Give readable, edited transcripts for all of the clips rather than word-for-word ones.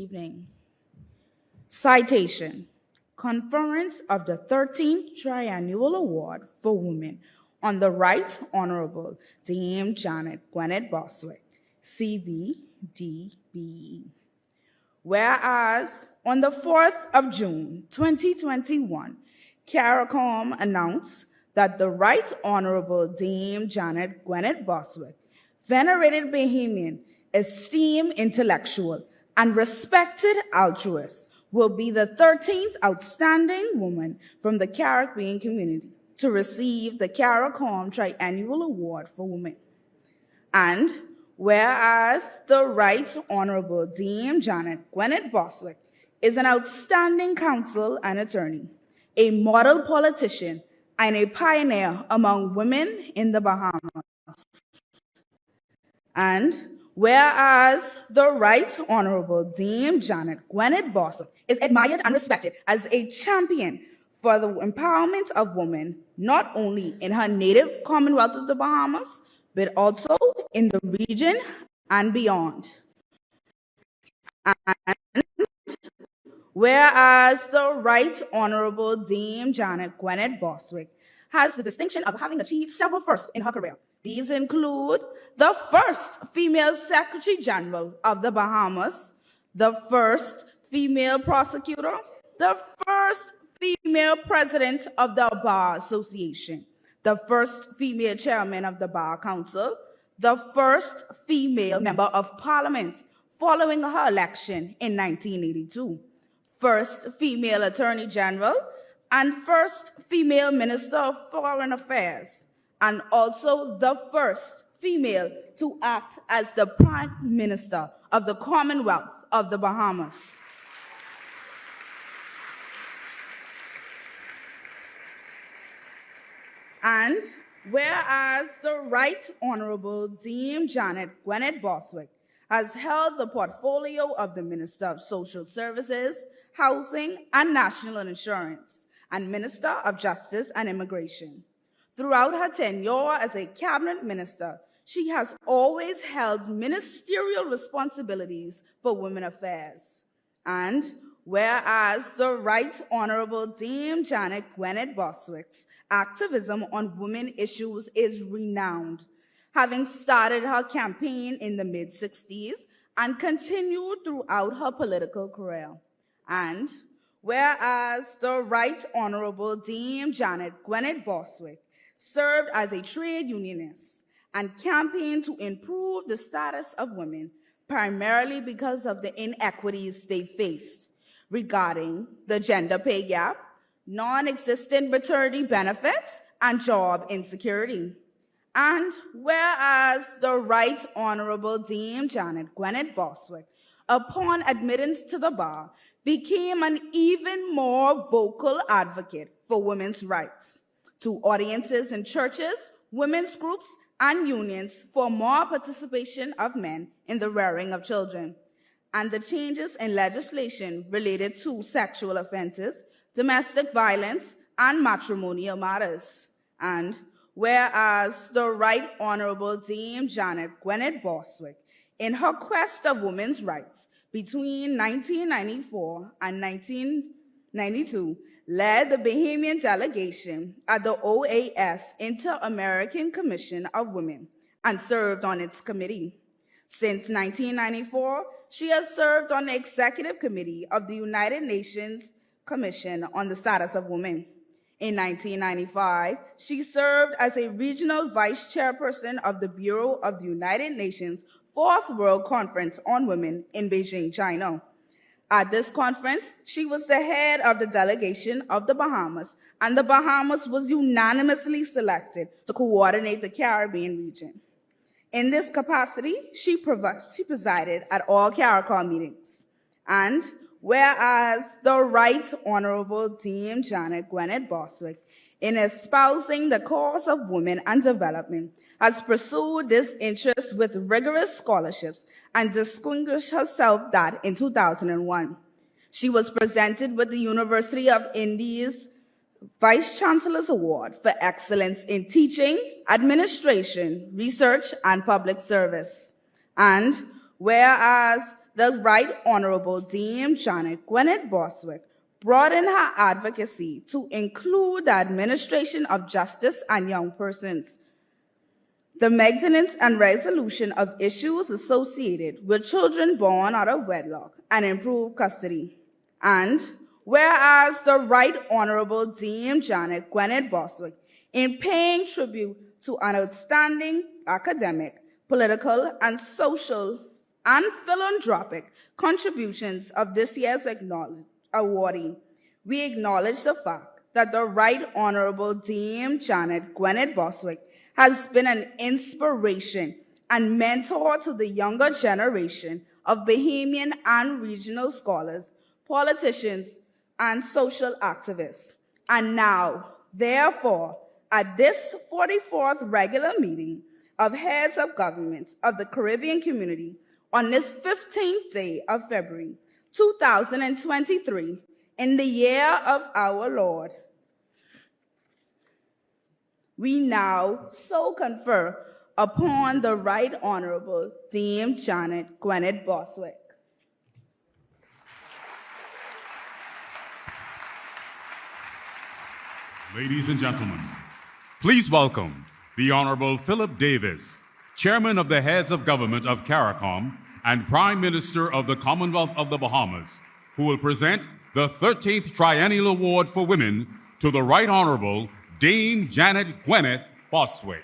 evening. Citation: Conference of the 13th Triennial Award for Women on the Right Honorable Dame Janet Gwyneth Bostwick, CBDBE. Whereas on the 4th of June, 2021, CARICOM announced that the Right Honorable Dame Janet Gwyneth Bostwick, venerated Bahamian, esteemed intellectual, and respected altruist, will be the 13th outstanding woman from the Caribbean community to receive the CARICOM Triennial Award for Women. And whereas the Right Honorable Dame Janet Gwyneth Bostwick is an outstanding counsel and attorney, a model politician, and a pioneer among women in the Bahamas. And whereas the Right Honorable Dame Janet Gwyneth Bostwick is admired and respected as a champion for the empowerment of women, not only in her native Commonwealth of the Bahamas, but also in the region and beyond. And whereas the Right Honorable Dame Janet Gwyneth Bostwick has the distinction of having achieved several firsts in her career. These include the first female Secretary General of the Bahamas, the first female prosecutor, the first female president of the Bar Association, the first female chairman of the Bar Council, the first female member of Parliament following her election in 1982, first female Attorney General, and first female Minister of Foreign Affairs, and also the first female to act as the Prime Minister of the Commonwealth of the Bahamas. And whereas the Right Honorable Dame Janet Gwyneth Bostwick has held the portfolio of the Minister of Social Services, Housing, and National Insurance, and Minister of Justice and Immigration. Throughout her tenure as a cabinet minister, she has always held ministerial responsibilities for women affairs. And whereas the Right Honorable Dame Janet Gwyneth Bostwick's activism on women issues is renowned, having started her campaign in the mid-60s and continued throughout her political career. And whereas the Right Honorable Dame Janet Gwyneth Bostwick served as a trade unionist and campaigned to improve the status of women, primarily because of the inequities they faced regarding the gender pay gap, non-existent maternity benefits, and job insecurity. And whereas the Right Honorable Dame Janet Gwyneth Bostwick, upon admittance to the bar, became an even more vocal advocate for women's rights, to audiences in churches, women's groups, and unions for more participation of men in the rearing of children, and the changes in legislation related to sexual offenses, domestic violence, and matrimonial matters. And whereas the Right Honorable Dame Janet Gwyneth Bostwick, in her quest of women's rights between 1994 and 1992, led the Bahamian delegation at the OAS Inter-American Commission of Women and served on its committee. Since 1994, she has served on the Executive Committee of the United Nations Commission on the Status of Women. In 1995, she served as a regional vice chairperson of the Bureau of the United Nations Fourth World Conference on Women in Beijing, China. At this conference, she was the head of the delegation of the Bahamas, and the Bahamas was unanimously selected to coordinate the Caribbean region. In this capacity, she presided at all CARICOM meetings. And whereas the Right Honorable Dame Janet Gwyneth Bostwick, in espousing the cause of women and development, has pursued this interest with rigorous scholarships and distinguished herself that in 2001. She was presented with the University of India's Vice Chancellor's Award for Excellence in Teaching, Administration, Research, and Public Service. And whereas the Right Honorable Dame Janet Gwyneth Bostwick broadened her advocacy to include the administration of justice and young persons, the maintenance and resolution of issues associated with children born out of wedlock, and improve custody. And whereas the Right Honorable Dame Janet Gwyneth Bostwick, in paying tribute to an outstanding academic, political, and social and philanthropic contributions of this year's awardee, we acknowledge the fact that the Right Honorable Dame Janet Gwyneth Bostwick has been an inspiration and mentor to the younger generation of Bahamian and regional scholars, politicians, and social activists. And now, therefore, at this 44th regular meeting of heads of governments of the Caribbean community on this 15th day of February, 2023, in the year of our Lord, we now so confer upon the Right Honorable Dame Janet Gwyneth Bostwick. Ladies and gentlemen, please welcome the Honorable Philip Davis, Chairman of the Heads of Government of CARICOM and Prime Minister of the Commonwealth of the Bahamas, who will present the 13th Triennial Award for Women to the Right Honorable Dame Janet Gwyneth Bostwick.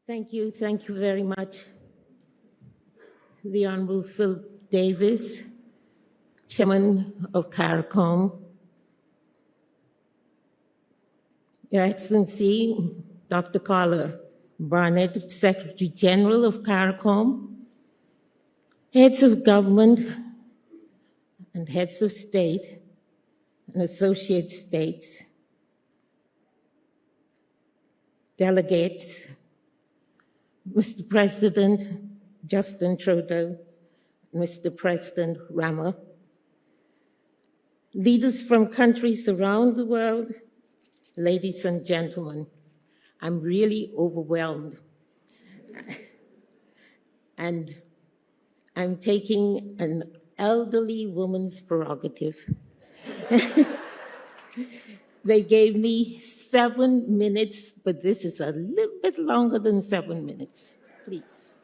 Thank you very much. The Honorable Philip Davis, Chairman of CARICOM, Your Excellency, Dr. Carla Barnett, Secretary General of CARICOM, heads of government and heads of state and associate states, delegates, Mr. President Justin Trudeau, Mr. President Rama, leaders from countries around the world, ladies and gentlemen, I'm really overwhelmed. And I'm taking an elderly woman's prerogative. They gave me 7 minutes, but this is a little bit longer than 7 minutes, please.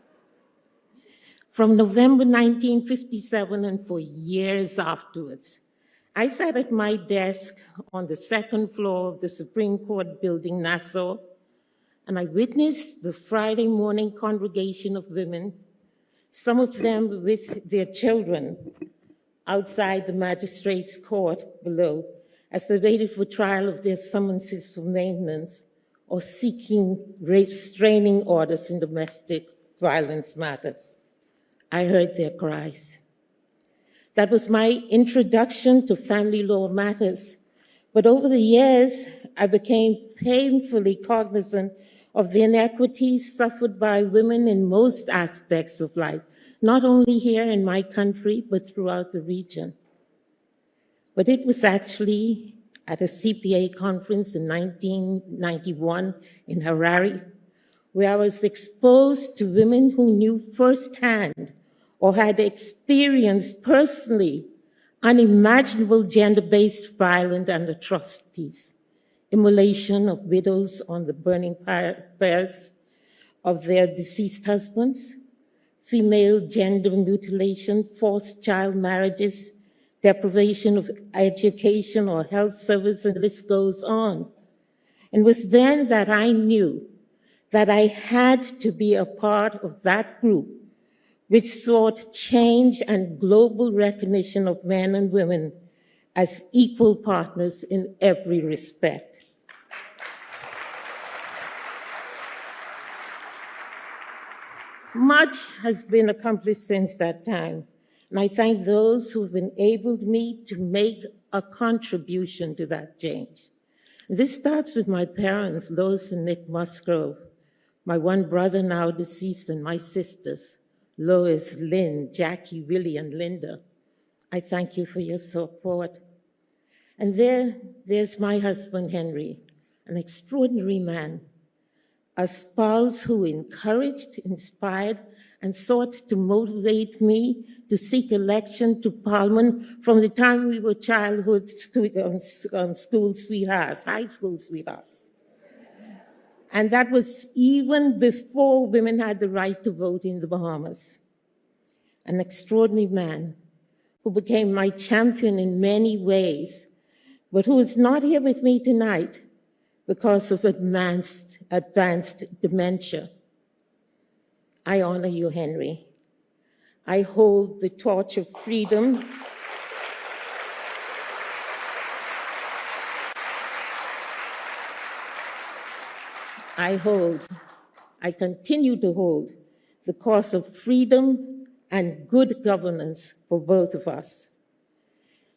From November 1957 and for years afterwards, I sat at my desk on the second floor of the Supreme Court building, Nassau, and I witnessed the Friday morning congregation of women, some of them with their children, outside the magistrate's court below, as they waited for trial of their summonses for maintenance or seeking restraining orders in domestic violence matters. I heard their cries. That was my introduction to family law matters. But over the years, I became painfully cognizant of the inequities suffered by women in most aspects of life, not only here in my country, but throughout the region. But it was actually at a CPA conference in 1991 in Harare, where I was exposed to women who knew firsthand or had experienced personally unimaginable gender-based violence and atrocities, immolation of widows on the burning pyres of their deceased husbands, female gender mutilation, forced child marriages, deprivation of education or health service, and the list goes on. And it was then that I knew that I had to be a part of that group which sought change and global recognition of men and women as equal partners in every respect. Much has been accomplished since that time, and I thank those who've enabled me to make a contribution to that change. This starts with my parents, Lois and Nick Musgrove, my one brother now deceased, and my sisters, Lois, Lynn, Jackie, Willie, and Linda. I thank you for your support. And there's my husband, Henry, an extraordinary man, a spouse who encouraged, inspired, and sought to motivate me to seek election to Parliament from the time we were childhood school sweethearts, high school sweethearts. And that was even before women had the right to vote in the Bahamas. An extraordinary man who became my champion in many ways, but who is not here with me tonight because of advanced dementia. I honor you, Henry. I hold the torch of freedom. I continue to hold the cause of freedom and good governance for both of us.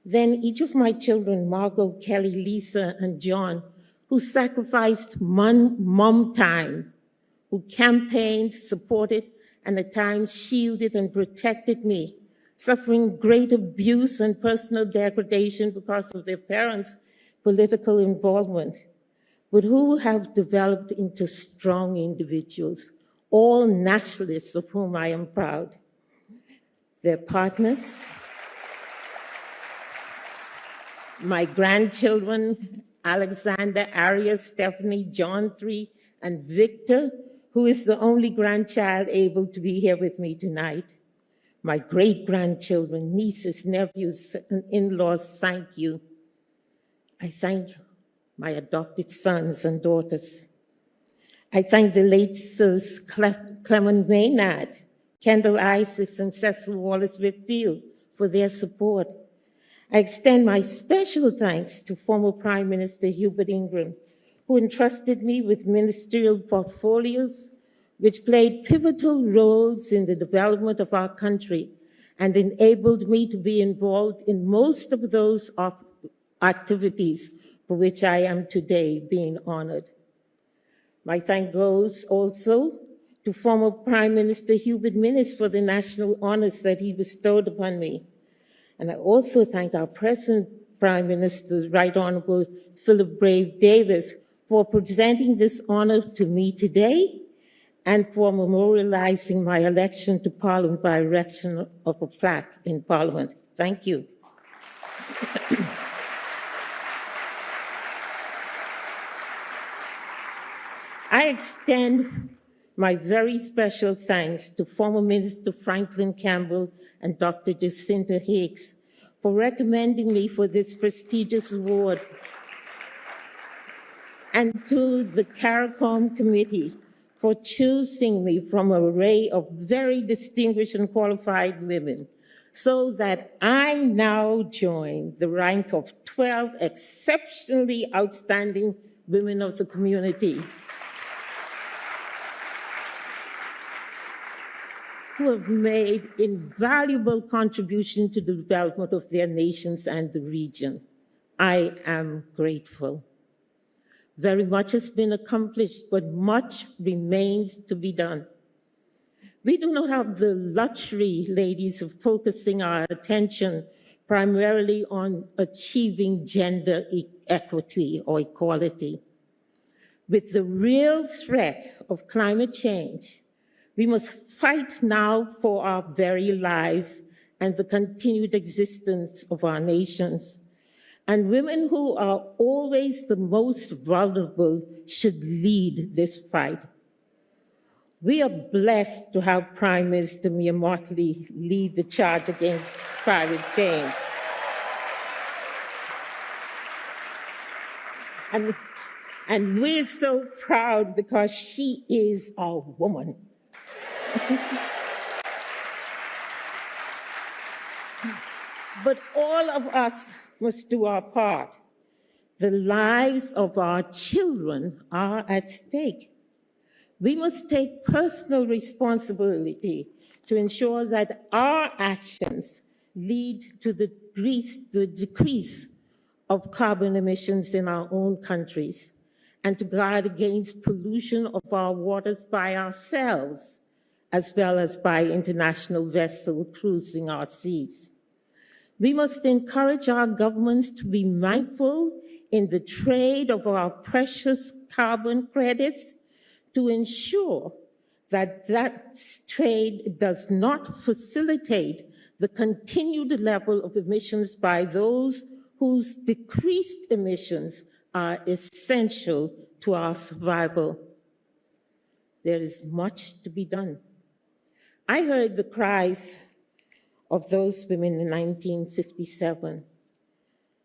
Then each of my children, Margot, Kelly, Lisa, and John, who sacrificed mom time, who campaigned, supported, and at times shielded and protected me, suffering great abuse and personal degradation because of their parents' political involvement, but who have developed into strong individuals, all nationalists of whom I am proud. Their partners, my grandchildren, Alexander, Aria, Stephanie, John 3, and Victor, who is the only grandchild able to be here with me tonight. My great-grandchildren, nieces, nephews, and in-laws, thank you. I thank my adopted sons and daughters. I thank the late Sirs Clement Maynard, Kendall Isaacs, and Cecil Wallace Whitfield for their support. I extend my special thanks to former Prime Minister Hubert Ingraham, who entrusted me with ministerial portfolios which played pivotal roles in the development of our country and enabled me to be involved in most of those activities for which I am today being honored. My thanks goes also to former Prime Minister Hubert Minnis for the national honors that he bestowed upon me. And I also thank our present Prime Minister, Right Honorable Philip Brave Davis, for presenting this honor to me today and for memorializing my election to Parliament by erection of a plaque in Parliament. Thank you. I extend my very special thanks to former Minister Franklin Campbell and Dr. Jacinta Hicks for recommending me for this prestigious award, and to the CARICOM Committee for choosing me from an array of very distinguished and qualified women, so that I now join the rank of 12 exceptionally outstanding women of the community who have made invaluable contribution to the development of their nations and the region. I am grateful. Very much has been accomplished, but much remains to be done. We do not have the luxury, ladies, of focusing our attention primarily on achieving gender equity or equality. With the real threat of climate change, we must fight now for our very lives and the continued existence of our nations. And women who are always the most vulnerable should lead this fight. We are blessed to have Prime Minister Mia Mottley lead the charge against climate change. And we're so proud because she is a woman. But all of us must do our part. The lives of our children are at stake. We must take personal responsibility to ensure that our actions lead to the decrease of carbon emissions in our own countries, and to guard against pollution of our waters by ourselves, as well as by international vessels cruising our seas. We must encourage our governments to be mindful in the trade of our precious carbon credits to ensure that that trade does not facilitate the continued level of emissions by those whose decreased emissions are essential to our survival. There is much to be done. I heard the cries of those women in 1957.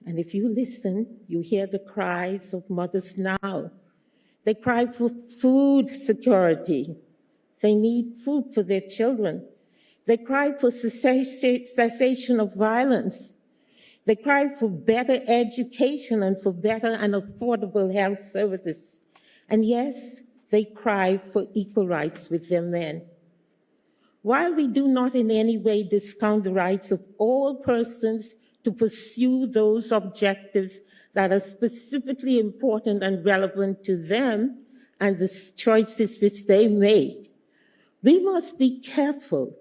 And if you listen, you hear the cries of mothers now. They cry for food security. They need food for their children. They cry for cessation of violence. They cry for better education and for better and affordable health services. And yes, they cry for equal rights with their men. While we do not in any way discount the rights of all persons to pursue those objectives that are specifically important and relevant to them and the choices which they made, we must be careful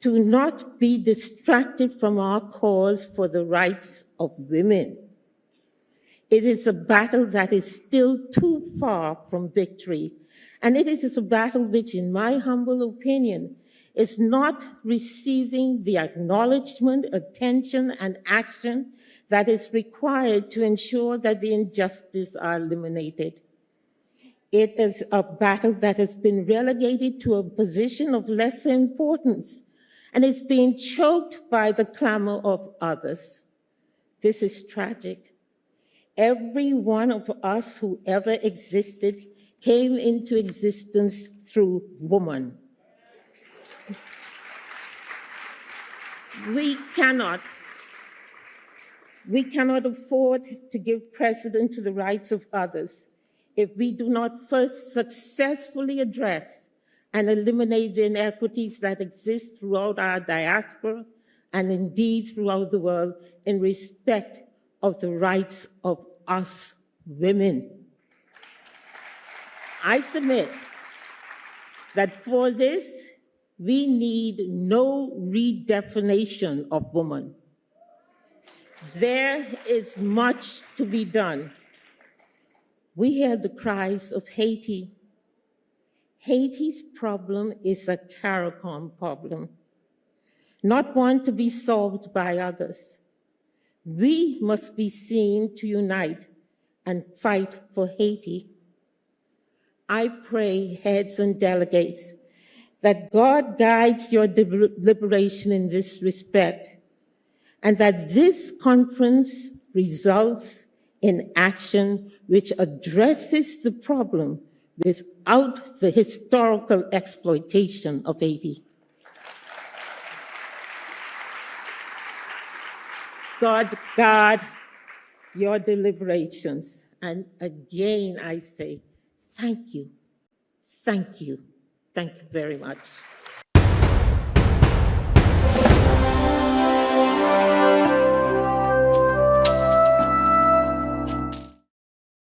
to not be distracted from our cause for the rights of women. It is a battle that is still too far from victory, and it is a battle which, in my humble opinion, is not receiving the acknowledgement, attention, and action that is required to ensure that the injustices are eliminated. It is a battle that has been relegated to a position of lesser importance, and it's being choked by the clamor of others. This is tragic. Every one of us who ever existed came into existence through woman. We cannot afford to give precedence to the rights of others if we do not first successfully address and eliminate the inequities that exist throughout our diaspora and indeed throughout the world in respect of the rights of us women. I submit that for this, we need no redefinition of woman. There is much to be done. We hear the cries of Haiti. Haiti's problem is a CARICOM problem, not one to be solved by others. We must be seen to unite and fight for Haiti. I pray, heads and delegates, that God guides your deliberation in this respect, and that this conference results in action which addresses the problem without the historical exploitation of Haiti. God guard your deliberations. And again, I say, thank you. Thank you. Thank you very much.